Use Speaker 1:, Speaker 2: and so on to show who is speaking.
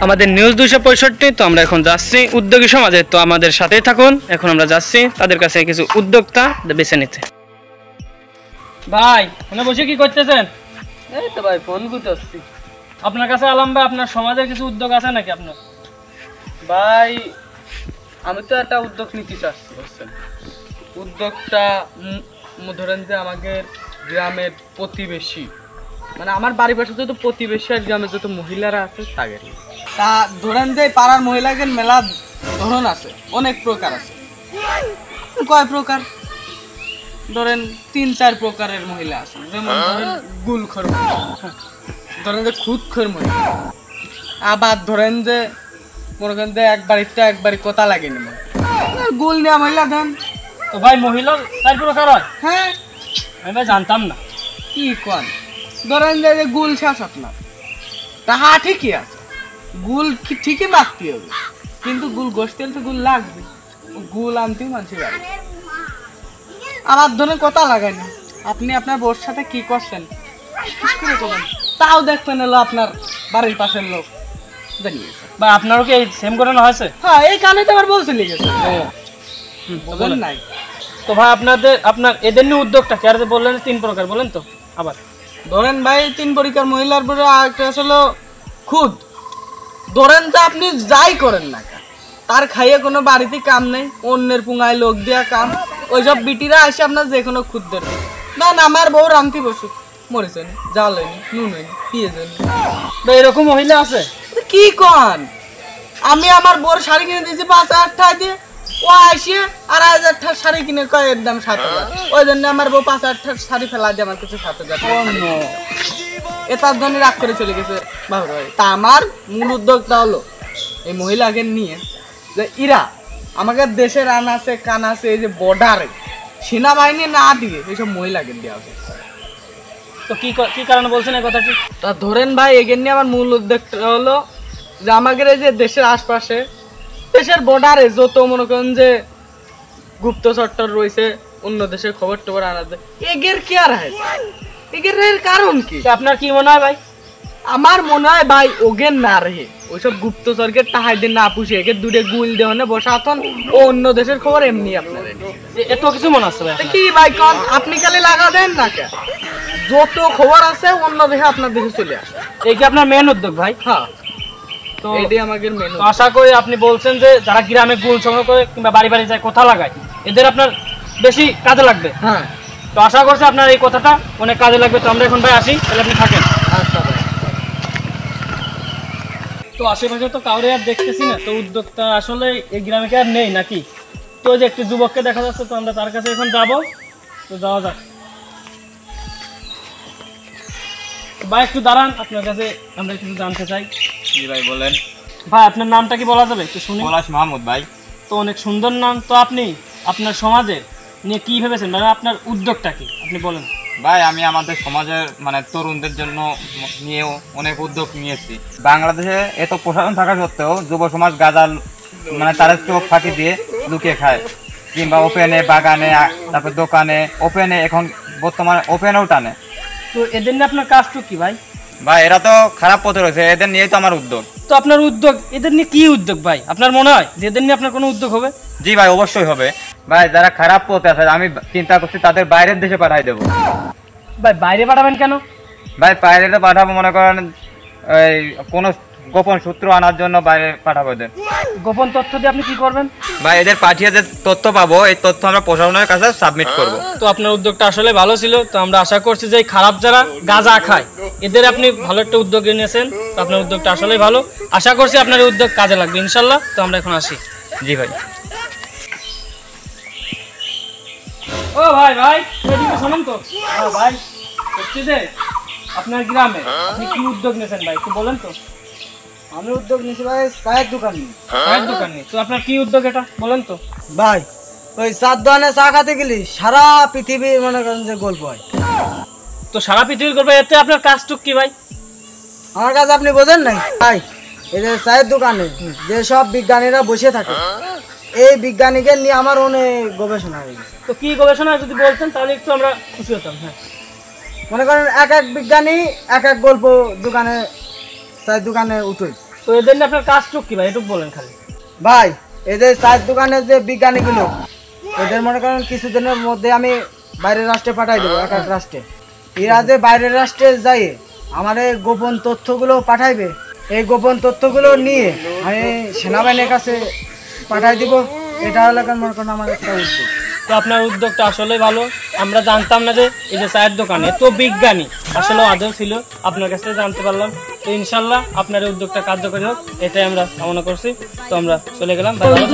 Speaker 1: আমাদের নিউজ 265। তো আমরা এখন যাচ্ছি উদ্যোগী সমাজে, তো আমাদের সাথেই থাকুন। এখন আমরা যাচ্ছি তাদের কাছে কিছু উদ্যোক্তা বেছে নিতে। ভাই ওখানে বসে কি করতেছেন?
Speaker 2: এই তো ভাই ফোন করতেছি।
Speaker 1: আপনার কাছে আলাম ভাই, আপনার সমাজের কিছু উদ্যোগ আছে নাকি আপনার?
Speaker 2: ভাই আমি তো একটা উদ্যোগ নিতে চাচ্ছি, বুঝছেন? উদ্যোগটা ধরেন যে আমাদের গ্রামের প্রতিবেশী, মানে আমার বাড়ির পাশে যত প্রতিবেশী আর গ্রামের যত মহিলারা আছে তাদের, তা ধরেন যে পাড়ার মহিলাদের মেলা ধরন আছে, অনেক প্রকার আছে। কয় প্রকার? ধরেন 3-4 প্রকারের মহিলা আছে। যেমন ধরেন গুলখোর মহিলা, ধরেন যে খুদখোর মহিলা, আবার ধরেন যে মনে করেন যে একবারই কথা লাগেনি গুল নেওয়া মহিলা দেন।
Speaker 1: তো ভাই মহিলা 4 প্রকার হয়?
Speaker 2: হ্যাঁ,
Speaker 1: আমি ভাই জানতাম না।
Speaker 2: কি কোন? ধরেন যে গুল শেষ আপনার, তাহা ঠিকই আছে, গুল ঠিকই মাখতে হবে, কিন্তু গুল গোষ্ঠী তো গুল লাগবে, গুল আনতেও মানুষের লাগবে। আমার ধরেন কথা লাগাই না, আপনি আপনার বোর সাথে কি করছেন তাও দেখবেন হলো আপনার বাড়ির পাশের লোক জানিয়েছে।
Speaker 1: বা আপনারও কি এই সেম ঘটনা হয়েছে?
Speaker 2: হ্যাঁ, এই কানে তো আবার বলতে লেগেছে। বলেন নাই
Speaker 1: তো ভাই আপনার এদের নিয়ে উদ্যোগটা কি? আর যে বললেন 3 প্রকার, বলেন তো আবার।
Speaker 2: ধরেন ভাই 3 প্রকার মহিলার পরে আরেকটা আসলে খুদ। ধরেন যে আপনি যাই করেন না কেন, তার খাইয়ে কোনো বাড়িতে কাম নেই, অন্যের পুঙায় লোক দেওয়া কাম। ওইসব বিটিরা এসে আপনার যে কোনো খুদ দেবে না, আমার বউ রামতি বসুক, মরেছেন, জাল হয়নি, নুন হয়নি, পিঁয়াজ হয়নি।
Speaker 1: এরকম মহিলা আছে?
Speaker 2: কি কন? আমি আমার বউর শাড়ি কিনে দিয়েছি 5,000 টাকা দিয়ে, ও আসে 2,500 টাকা শাড়ি কিনে কয় এর দাম 7,000। ওই জন্য আমার বউ 5,000 টাকা শাড়ি ফেলা দিয়ে আমার কাছে 7,000 এটার জন্য রাগ করে চলে গেছে বাবুর ভাই। তা আমার মূল উদ্যোগটা হলো এই মহিলাকে নিয়ে যে ইরা আমাদের দেশের আন আছে কান আছে, এই যে বর্ডারে সেনাবাহিনী না দিয়ে এইসব মহিলাকে দেওয়া হবে।
Speaker 1: তো কি কারণে বলছেন এই কথাটি?
Speaker 2: তা ধরেন ভাই এগের নিয়ে আমার মূল উদ্যোগটা হলো যে আমাদের এই যে দেশের আশপাশে, দেশের বর্ডারে যত মনে করেন যে গুপ্তচর রয়েছে, অন্য দেশের খবর টবর আনা যায়, এগের কি আর হয়? এগের কারণ কি
Speaker 1: আপনার কি মনে হয় ভাই?
Speaker 2: আমার মনে হয় ভাই ওগের না রে, ওইসব গুপ্তচরকে টাহাই দিয়ে না পুষে একে দূরে গুল দেওয়া বসাতন, ও অন্য দেশের খবর এমনি আপনার
Speaker 1: এত কিছু মনে আছে ভাই?
Speaker 2: কি ভাই কন, আপনি খালি লাগা দেন না কে, যত খবর আছে অন্য দেশে আপনার দেশে চলে আসে।
Speaker 1: এই কি আপনার মেন উদ্যোগ ভাই?
Speaker 2: হ্যাঁ,
Speaker 1: তো
Speaker 2: এটাই আমাদের মেন।
Speaker 1: আশা করি আপনি বলছেন যে যারা গ্রামে গুল সংগ্রহ করে কিংবা বাড়ি বাড়ি যায় কথা লাগায়, এদের আপনার বেশি কাজে লাগবে।
Speaker 2: হ্যাঁ,
Speaker 1: তো আশা করছি আপনার এই কথাটা অনেক কাজে লাগবে। তো আমরা এখন ভাই আসি, তাহলে আপনি থাকেন।
Speaker 2: আচ্ছা ভাই।
Speaker 1: তো আশেপাশে তো কাউরে আর দেখতেছি না, তো উদ্যোগটা আসলে এই গ্রামে কি আর নেই নাকি? তো যে একটি যুবককে দেখা যাচ্ছে, তো আমরা তার কাছে এখন যাবো। তো যাওয়া যাক। ভাই একটু দাঁড়ান, আপনার কাছে আমরা একটু জানতে চাই।
Speaker 3: জি ভাই বলেন।
Speaker 1: ভাই আপনার নামটা কি বলা যাবে একটু শুনি?
Speaker 3: পলাশ মাহমুদ ভাই।
Speaker 1: তো অনেক সুন্দর নাম। তো আপনি আপনার সমাজে নিয়ে কি ভেবেছেন, মানে আপনার উদ্যোগটা কি আপনি বলেন?
Speaker 3: ভাই আমি আমাদের সমাজের মানে তরুণদের জন্য নিয়েও অনেক উদ্যোগ নিয়েছি। বাংলাদেশে এত প্রশাসন থাকা সত্ত্বেও যুব সমাজ গাঁজা মানে তারা চোখ ফাঁকি দিয়ে লুকিয়ে খায়, কিংবা ওপেনে, বাগানে, তারপর দোকানে, ওপেনে, এখন বর্তমানে ওপেনেও টানে।
Speaker 1: তো এদের নিয়ে আপনার কাজটুকু কি ভাই?
Speaker 3: ভাই এরা তো খারাপ পথে রয়েছে, এদের নিয়েই তো আমার উদ্যোগ।
Speaker 1: তো আপনার উদ্যোগ, এদের নিয়ে কি উদ্যোগ ভাই? আপনার মনে হয় যে এদের নিয়ে আপনার কোনো উদ্যোগ হবে?
Speaker 3: জি ভাই অবশ্যই হবে। ভাই যারা খারাপ পথে আছে আমি চিন্তা করছি তাদের বাইরের দেশে পাঠাই দেবো।
Speaker 1: ভাই বাইরে পাঠাবেন কেন?
Speaker 3: ভাই বাইরে পাঠাবো মনে করেন এই কোনো গোপন সূত্র আনার জন্য বাইরে পাঠাবো এদের।
Speaker 1: গোপন তথ্য দিয়ে আপনি কি করবেন?
Speaker 3: ভাই এদের পাঠিয়ে যে তথ্য পাবো, এই তথ্য আমরা প্রশাসনের কাছে সাবমিট করব।
Speaker 1: তো আপনার উদ্যোগটা আসলে ভালো ছিল। তো আমরা আশা করছি যে খারাপ যারা গাঁজা খায় এদের আপনি ভালো একটা উদ্যোগ নিয়েছেন। তো আপনার উদ্যোগটা আসলেই ভালো। আশা করছি আপনার এই উদ্যোগ কাজে লাগবে ইনশাল্লাহ। তো আমরা এখন আসি।
Speaker 3: জি ভাই।
Speaker 1: ও ভাই এদিকে শোনেন তো। ভাই হচ্ছে যে আপনার গ্রামে আপনি কি উদ্যোগ নিয়েছেন ভাই একটু বলেন তো।
Speaker 2: আমি উদ্যোগ নিয়েছি ভাই চায়ের দোকান নিয়ে।
Speaker 1: চায়ের দোকান নিয়ে? তো আপনার কি উদ্যোগ এটা বলেন তো।
Speaker 2: ভাই ওই চার দোকানে চা খাতে গেলি সারা পৃথিবীর মনে করেন যে গল্প হয়।
Speaker 1: তো সারা পৃথিবীর গল্প, এতে আপনার কাজটুক কি ভাই?
Speaker 2: আমার কাছে আপনি বোঝেন নাই ভাই, এই যে চায়ের দোকানে যেসব বিজ্ঞানীরা বসে থাকে, এই বিজ্ঞানীকে নিয়ে আমার অনেক গবেষণা হয়ে গেছে।
Speaker 1: তো কি গবেষণা যদি বলতেন তাহলে একটু আমরা খুশি হতাম। হ্যাঁ,
Speaker 2: মনে করেন এক এক বিজ্ঞানী এক এক গল্প দোকানে চায়ের দোকানে উঠে।
Speaker 1: তো এদের নিয়ে আপনার কাজটুক কি ভাই একটু বলেন খালি।
Speaker 4: ভাই এদের চায়ের দোকানের যে বিজ্ঞানীগুলো, এদের মনে করেন কিছুদিনের মধ্যে আমি বাইরের রাষ্ট্রে পাঠাই দেবো, এক এক রাষ্ট্রে। এরা যে বাইরের রাষ্ট্রে যাই আমার এই গোপন তথ্যগুলো পাঠাইবে, এই গোপন তথ্যগুলো নিয়ে আমি সেনাবাহিনীর কাছে পাঠাই দিব। এটা হলো মনে করেন আমার একটা উদ্যোগ।
Speaker 1: তো আপনার উদ্যোগটা আসলে ভালো। আমরা জানতাম না যে এই যে চায়ের দোকানে এত বিজ্ঞানী আসলে আদৌ ছিল, আপনার কাছে জানতে পারলাম। তো ইনশাল্লাহ আপনার এই উদ্যোগটা কার্যকরী হোক, এটাই আমরা কামনা করছি। তো আমরা চলে গেলাম, ভালো থাকেন।